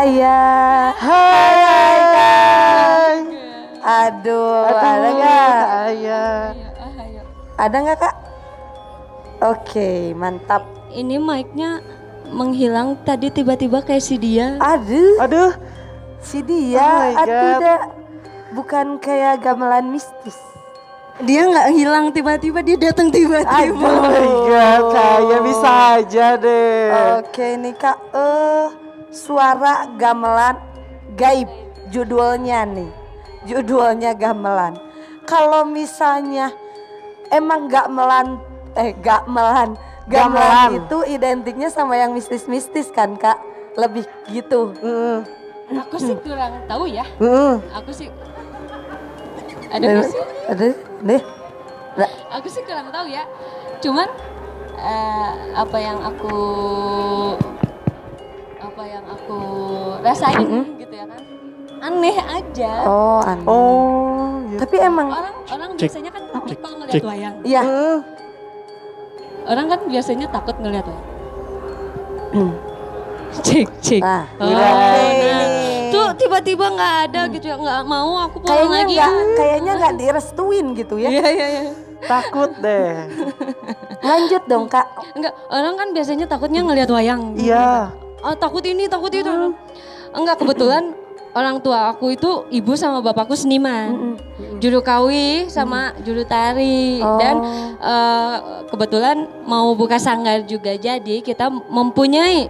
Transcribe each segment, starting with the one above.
Ayah. Hai. Aduh, ada nggak? Ayah. Ada nggak kak? Oke, mantap. Ini mic-nya menghilang tadi tiba-tiba kayak si dia. Aduh, si dia. Oh my God. Tidak, bukan kayak gamelan mistis. Dia nggak hilang tiba-tiba, dia datang tiba-tiba. Oh my God, kayak bisa aja deh. Oke nih kak, suara gamelan gaib judulnya nih. Judulnya gamelan. Kalau misalnya emang gamelan itu identiknya sama yang mistis-mistis kan kak? Lebih gitu. Aku sih kurang tahu ya. Aku sih ada Ada nggak sih? deh. Aku sih kurang tahu ya. Cuman apa yang aku rasain gitu ya kan. Aneh aja. Oh aneh. Oh, gitu. Tapi emang Orang biasanya kan takut kalau ngeliat wayang. iya. Orang kan biasanya takut ngeliat wayang. Cek. Nah, Tuh tiba-tiba nggak ada gitu ya, nggak mau aku pulang lagi. Kayaknya nggak direstuin gitu ya. Iya. Takut deh. Lanjut dong kak. Enggak, orang kan biasanya takutnya ngelihat wayang. Iya. Oh, takut ini, takut itu. Enggak, kebetulan orang tua aku itu ibu sama bapakku seniman. Juru kawi sama juru tari. Dan kebetulan mau buka sanggar juga, jadi kita mempunyai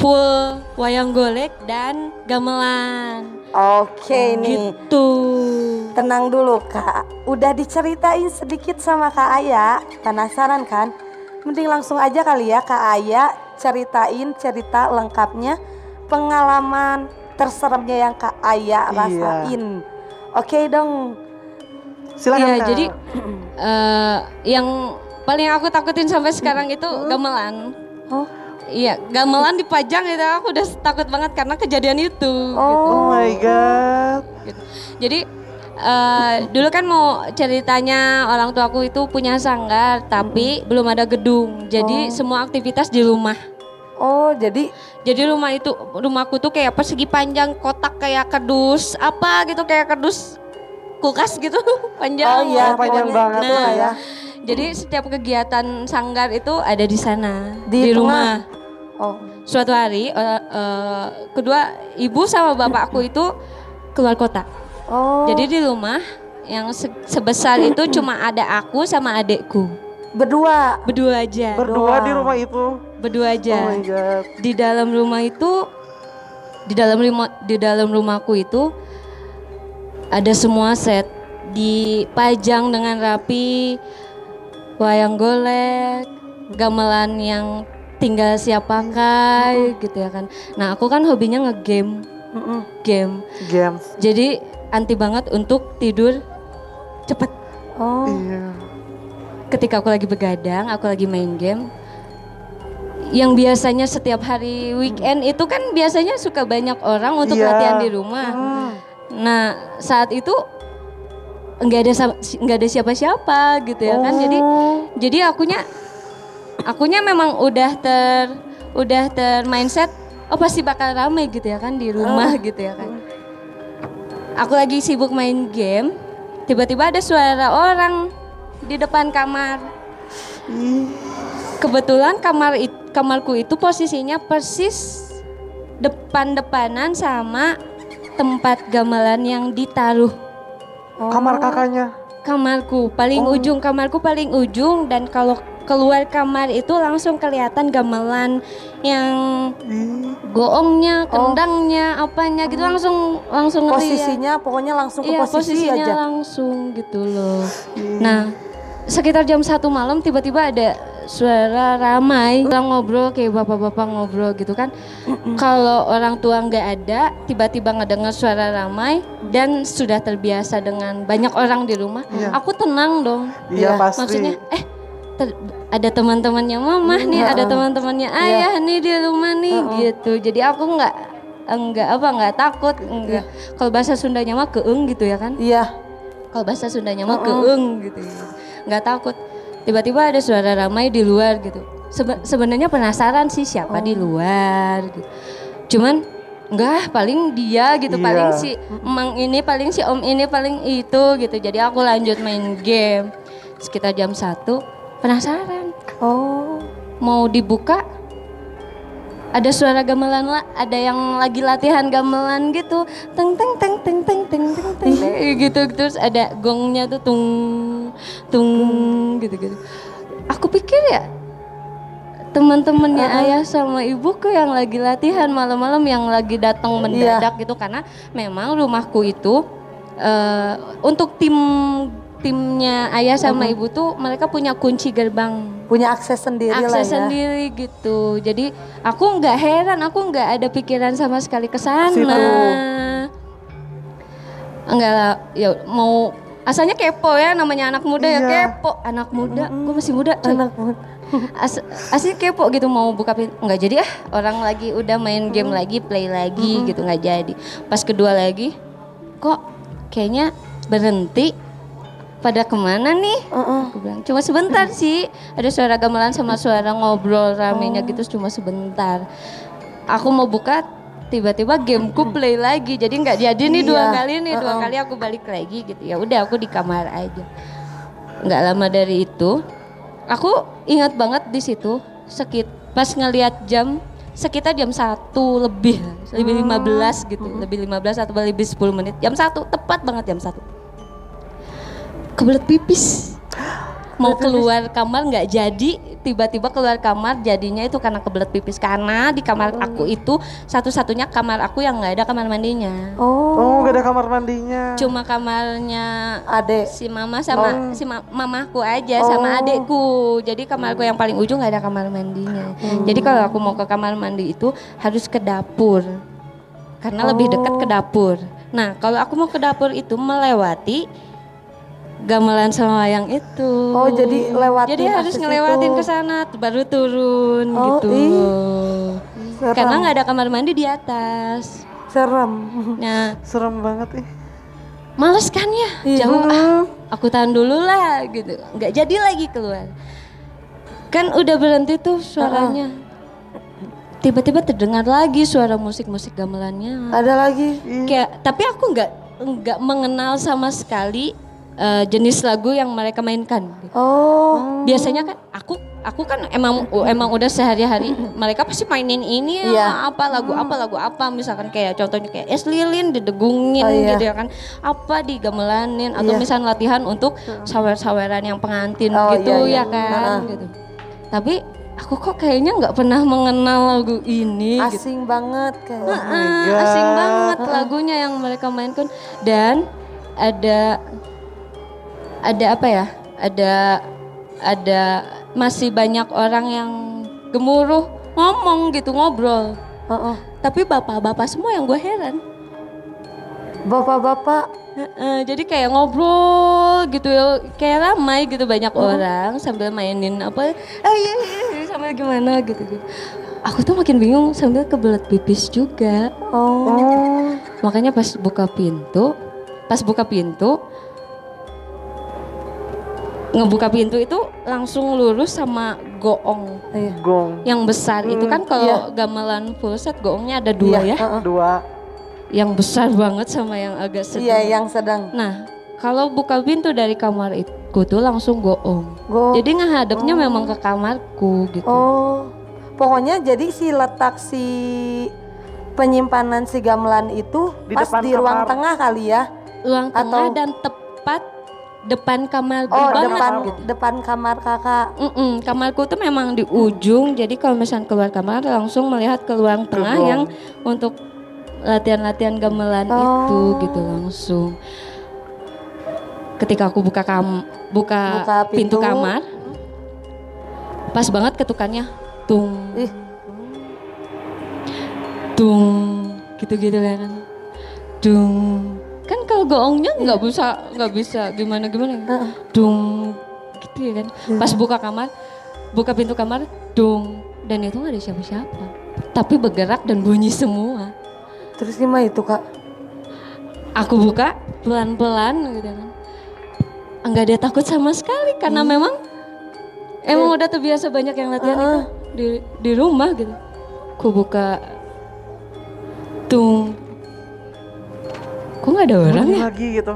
full wayang golek dan gamelan. Oke nih. Gitu. Tenang dulu kak. Udah diceritain sedikit sama kak Aya. Penasaran kan? Mending langsung aja kali ya kak Aya ceritain cerita lengkapnya pengalaman terseremnya yang kak Aya rasain. Oke dong. Silakan Iya, Kak. jadi yang paling aku takutin sampai sekarang itu gamelan. Oh. Iya, gamelan dipajang itu aku udah takut banget karena kejadian itu. Oh my God. Gitu. Jadi dulu kan mau ceritanya orang tuaku itu punya sanggar tapi belum ada gedung. Jadi semua aktivitas di rumah. Oh, jadi rumahku tuh kayak persegi panjang, kotak kayak kardus apa gitu, kayak kardus kulkas gitu panjang. Oh iya, panjang pokoknya banget gitu lah Nah, ya. jadi setiap kegiatan sanggar itu ada di sana, Di di rumah. Oh. Suatu hari kedua ibu sama bapakku itu keluar kota. Oh. Jadi di rumah yang sebesar itu cuma ada aku sama adekku. Berdua. Berdua aja. Berdua di rumah itu. Berdua Oh aja. my God. Di dalam rumah itu di dalam rumahku itu ada semua set dipajang dengan rapi, wayang golek, gamelan yang tinggal siap pakai gitu ya kan. Nah, aku kan hobinya ngegame. Game. Jadi anti banget untuk tidur cepet. Oh. Iya. Ketika aku lagi begadang, aku lagi main game. Yang biasanya setiap hari weekend itu kan biasanya suka banyak orang untuk latihan di rumah. Nah, saat itu nggak ada siapa-siapa gitu ya kan. Jadi akunya memang udah ter mindset pasti bakal rame gitu ya kan di rumah gitu ya kan. Aku lagi sibuk main game, tiba-tiba ada suara orang di depan kamar. Kebetulan kamarku itu posisinya persis depan-depanan sama tempat gamelan yang ditaruh. Kamar kakaknya. Kamarku paling ujung dan kalau keluar kamar itu langsung kelihatan gamelan yang goongnya, kendangnya, apanya gitu langsung ngeliat. Posisinya pokoknya langsung ke posisi posisinya aja. langsung gitu loh. Nah, sekitar jam 1 malam tiba-tiba ada suara ramai, orang ngobrol kayak bapak-bapak ngobrol gitu kan. Kalau orang tua nggak ada, tiba-tiba ngedengar suara ramai dan sudah terbiasa dengan banyak orang di rumah, aku tenang dong. Iya pasti. Maksudnya, ada teman-temannya mama nih, ada teman-temannya ayah nih di rumah nih gitu. Jadi aku nggak takut, enggak. Kalau bahasa Sundanya mah keung gitu ya kan? Iya. Kalau bahasa Sundanya mah keung gitu. Nggak takut. Tiba-tiba ada suara ramai di luar gitu. Sebenarnya penasaran sih siapa di luar gitu. Cuman enggak, paling dia gitu, Iya. paling si emang ini, paling si om ini, paling itu gitu. Jadi aku lanjut main game. Sekitar jam 1, penasaran. Oh. Mau dibuka, ada suara gamelan lah, ada yang lagi latihan gamelan gitu. Teng teng teng teng teng teng teng teng gitu. Terus ada gongnya tuh tung tung gitu-gitu. Aku pikir ya teman-temannya ayah sama ibuku yang lagi latihan malam-malam, yang lagi datang mendadak gitu, karena memang rumahku itu untuk timnya ayah sama ibu tuh mereka punya kunci gerbang, Punya akses sendiri lah ya. akses sendiri gitu. Jadi aku nggak heran, aku nggak ada pikiran sama sekali ke sana. Enggak lah, ya mau asalnya kepo ya, namanya anak muda ya kepo. Anak muda, gue masih muda coy. Anak muda. Asli kepo gitu mau buka pintu, nggak jadi orang lagi udah main game lagi, play lagi gitu, nggak jadi. Pas kedua lagi kok kayaknya berhenti, pada kemana nih? Aku bilang cuma sebentar sih, ada suara gamelan sama suara ngobrol ramenya gitu, cuma sebentar. Aku mau buka, tiba-tiba gameku play lagi, jadi nggak jadi nih dua kali nih, dua kali aku balik lagi gitu. Ya udah aku di kamar aja. Nggak lama dari itu, aku ingat banget di situ pas ngelihat jam sekitar jam 1 lebih 15 gitu, lebih 15 atau lebih 10 menit. Jam 1 tepat banget jam 1. Kebelet pipis. Mau keluar kamar nggak jadi, tiba-tiba keluar kamar jadinya itu karena kebelet pipis, karena di kamar aku itu satu-satunya kamar aku yang nggak ada kamar mandinya. Oh, gak ada kamar mandinya. Cuma kamarnya Adek. si mama sama si mamaku aja sama adekku. Jadi kamarku yang paling ujung nggak ada kamar mandinya. Jadi kalau aku mau ke kamar mandi itu harus ke dapur, karena lebih dekat ke dapur. Nah kalau aku mau ke dapur itu melewati gamelan sama wayang itu. Oh, jadi lewatin. Jadi harus akses ngelewatin itu. ke sana baru turun gitu. Serem. Karena nggak ada kamar mandi di atas. Serem. Nah, Serem banget ih. males kan ya, jauh aku tahan dulu lah gitu. Nggak jadi lagi keluar. Kan udah berhenti tuh suaranya. Tiba-tiba terdengar lagi suara musik-musik gamelannya. Ada lagi. Kayak, tapi aku nggak mengenal sama sekali jenis lagu yang mereka mainkan. Oh. Biasanya kan aku kan emang udah sehari-hari mereka pasti mainin ini lagu apa misalkan kayak contohnya kayak es lilin didegungin gitu ya kan, apa digamelanin atau misalnya latihan untuk sawer-saweran yang pengantin gitu ya kan gitu. Tapi aku kok kayaknya nggak pernah mengenal lagu ini. Asing banget kayaknya. Asing banget lagunya yang mereka mainkan. Dan ada apa ya? Ada masih banyak orang yang gemuruh ngomong gitu, ngobrol. Tapi bapak-bapak semua yang gue heran. Bapak-bapak. Jadi kayak ngobrol gitu ya, kayak ramai gitu, banyak orang sambil mainin apa? Iya, sambil gimana gitu. Aku tuh makin bingung sambil kebelet pipis juga. Makanya pas buka pintu ngebuka pintu itu langsung lurus sama goong. Gong. Yang besar itu kan kalau gamelan full set goongnya ada dua ya. Dua. Yang besar banget sama yang agak sedang. Iya, yang sedang. Nah, kalau buka pintu dari kamar itu tuh langsung goong. Jadi ngehadapnya memang ke kamarku gitu. Pokoknya jadi letak penyimpanan si gamelan itu Di pas depan di ruang kamar. tengah kali ya. Ruang tengah dan tepat depan kamar banget gitu. Depan kamar kakak. Kamarku tuh memang di ujung, jadi kalau misalnya keluar kamar langsung melihat ke ruang tengah yang untuk latihan-latihan gamelan itu gitu langsung. Ketika aku buka pintu kamar, pas banget ketukannya, tung, gitu-gitu kan, dung. Kan kalau goongnya nggak bisa gimana dung gitu ya kan. Pas buka pintu kamar dung, dan itu nggak ada siapa-siapa, tapi bergerak dan bunyi semua. Terus gimana itu kak? Aku buka pelan-pelan gitu kan, nggak ada takut sama sekali karena memang udah terbiasa banyak yang latihan itu di rumah gitu. Aku buka tung. Kok nggak ada orang Bunyi ya? lagi gitu.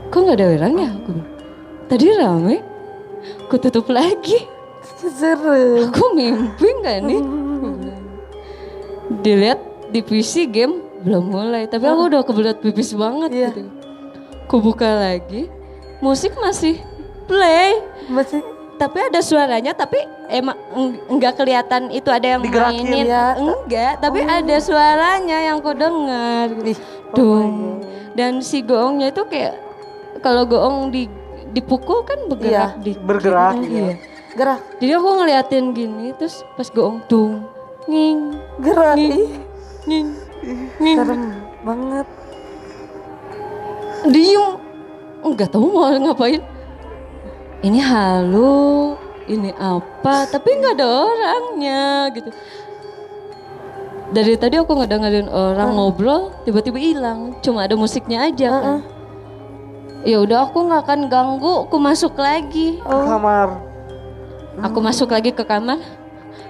Kok nggak ada orang ya? Aku bilang, tadi rame. Aku tutup lagi. Seru. Aku mimpi nggak nih? Dilihat di PC game belum mulai, tapi aku udah kebelet pipis banget Iya. gitu. Aku buka lagi, musik masih play, Masih tapi ada suaranya, tapi emang enggak kelihatan itu ada yang Digerakin, mainin, ya. enggak, tapi ada suaranya yang ku dengar. Ih, Dung. Dan si goongnya itu kayak kalau goong dipukul kan bergerak Iya, dikit. bergerak, Iya. gerak, Jadi aku ngeliatin gini, terus pas goong dung, nging, gerak. nging, Ih, nging, nging. serem banget. Diem, nggak tahu mau ngapain. Ini halu, ini apa? Tapi nggak ada orangnya gitu. Dari tadi aku ngedengerin orang ngobrol, tiba-tiba hilang. Cuma ada musiknya aja kan. Ya udah aku nggak akan ganggu, aku masuk lagi. Ke kamar. Aku masuk lagi ke kamar,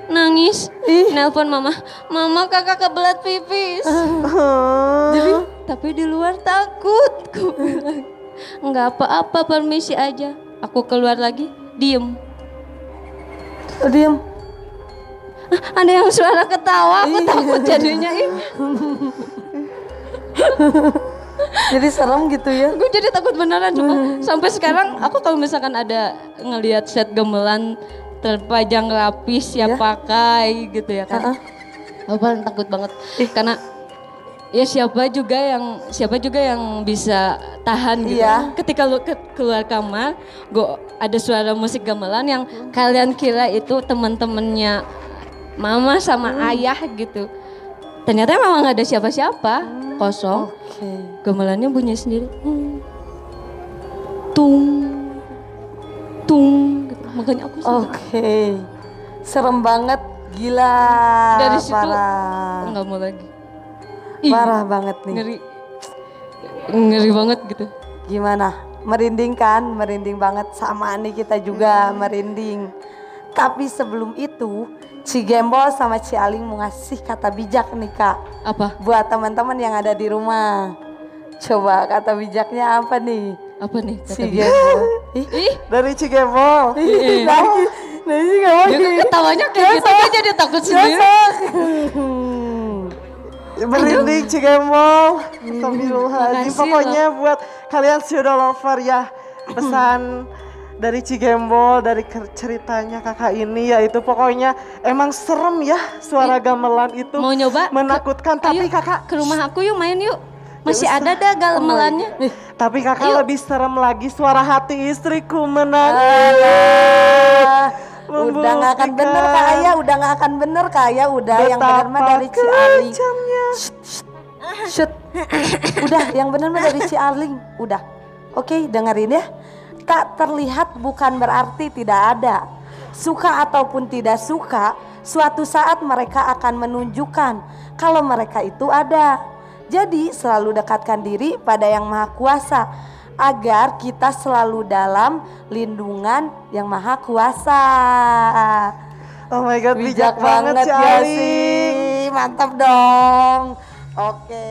nangis, nelpon mama, mama kakak kebelet pipis. Tapi di luar takut, aku bilang. Nggak apa-apa, permisi aja. Aku keluar lagi, diem. Oh, diam. Ada yang suara ketawa, aku takut jadinya. Jadi serem gitu ya. Gue jadi takut beneran. Cuma sampai sekarang aku kalau misalkan ada ngelihat set gamelan terpajang rapi siap pakai gitu ya kan. Aku paling takut banget karena ya siapa juga yang bisa tahan gitu. Iya. Ketika lu keluar kamar, ada suara musik gamelan yang kalian kira itu teman-temannya mama sama ayah gitu. Ternyata memang nggak ada siapa-siapa, kosong. Oke. Gamelannya bunyi sendiri. Tung, tung. Gitu. Makanya aku Oke. Serem banget, gila. dari situ parah. nggak mau lagi. Ih, Parah banget nih. ngeri banget gitu. Gimana? Merinding kan? Merinding banget, sama nih kita juga merinding. Tapi sebelum itu, Ci Gembol sama Ci Aling mau ngasih kata bijak nih Kak. Apa? Buat teman-teman yang ada di rumah. Coba kata bijaknya apa nih? Apa nih? Kata Ci dia? Gembol. Ih, Dari Cigembol. Nah ini gak mau dia kan ketawanya kayak gitu, dia jadi takut sendiri. Merinding Cigembol. Astagfirullahaladzim. Makasih, Pokoknya buat kalian sudah lover ya, pesan dari Cigembol, dari ceritanya kakak ini yaitu pokoknya emang serem ya, suara gamelan itu Mau nyoba? menakutkan. Tapi Ayo, kakak ke rumah aku yuk, main yuk. Masih ada dah gamelannya. Tapi kakak Yuk. lebih serem lagi, suara hati istriku menangis. Udah gak akan bener Kak Aya, udah gak akan bener Kak Aya, udah yang bener mah dari Ci Aling. Shut. Udah yang bener mah dari Ci Aling, udah. Oke, dengerin ya. Tak terlihat bukan berarti tidak ada. Suka ataupun tidak suka, suatu saat mereka akan menunjukkan kalau mereka itu ada. Jadi selalu dekatkan diri pada Yang Maha Kuasa agar kita selalu dalam lindungan Yang Maha Kuasa. Oh my god, bijak banget si ya Aling. sih. Mantap dong. Oke.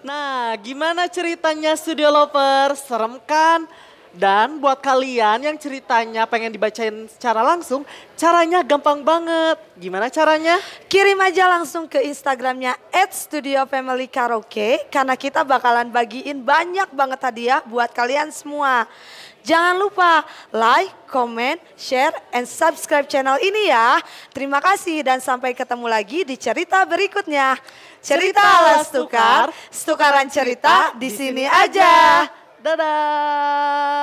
Nah, gimana ceritanya Studio Lover? Serem kan? Dan buat kalian yang ceritanya pengen dibacain secara langsung, caranya gampang banget. Gimana caranya? Kirim aja langsung ke Instagramnya @studiofamilykaraoke karena kita bakalan bagiin banyak banget hadiah buat kalian semua. Jangan lupa like, comment, share, and subscribe channel ini ya. Terima kasih dan sampai ketemu lagi di cerita berikutnya. Cerita Alas Tukar, tukaran cerita di sini aja. Dadah.